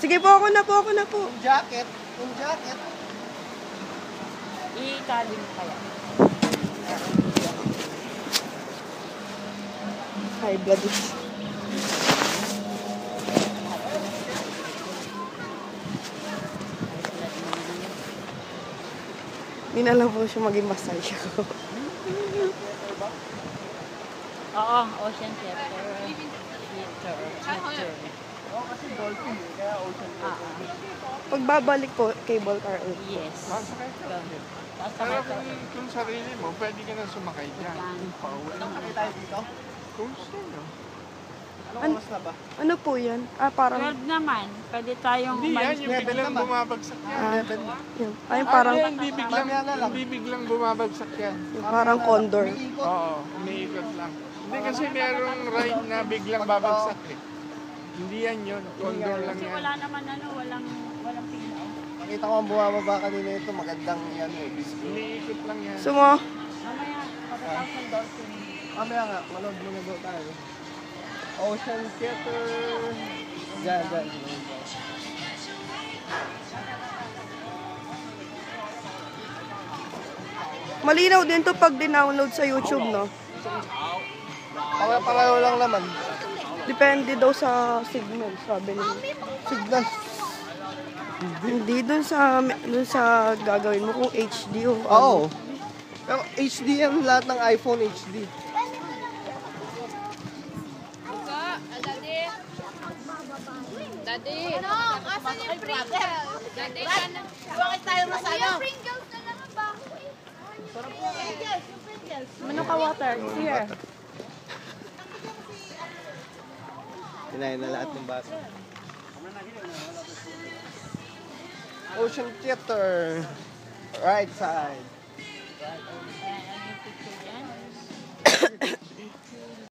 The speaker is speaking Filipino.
Sige po, ako na po. Yung jacket. I-calling kaya. High blood. Hindi na lang po siya maging massage ako. Oo, ocean theater. Oo, kasi dolphin eh. Kaya ocean theater. Pagbabalik po, cable car ulit. Yes. Masakay ka. Pero kung sarili mo, pwede ka na sumakay dyan. Pauwi. Sakay tayo dito? Kung sino. Anong oras na ba? Ano po yan? Parang... 12 naman. Pwede tayong Hindi yan, yung biglang bumabagsak yan. Yun. Ay, parang... Hindi biglang bumabagsak yan. Yung parang condor. Oo, umiikot lang. Hindi kasi merong ride na biglang babagsak eh. Hindi yan yun, condor lang Kasi yan. wala naman walang pino. Nakita ko ang bumababa kanina ito, magandang yan eh. Umiikot lang yan. Sumo. Mamaya, $40,000 dolphin. Mamaya nga, manood muna daw tayo. Ocean Theater. Diyan. Malinaw din to pag dinownload sa YouTube, no? Pareho lang naman. Depende daw sa signal, sabi nila. Signal. Hindi dun sa gagawin mo kung HD o Oo. Pero HD yan lahat ng iPhone HD. Daddy! Ano? Asan yung Pringles? Daddy, bakit tayo na sa'yo? Yung Pringles na lang ang bako eh. Yung Pringles. Mano ka water? Here. Kinain na lahat ng bata. Ocean Theater. Right side.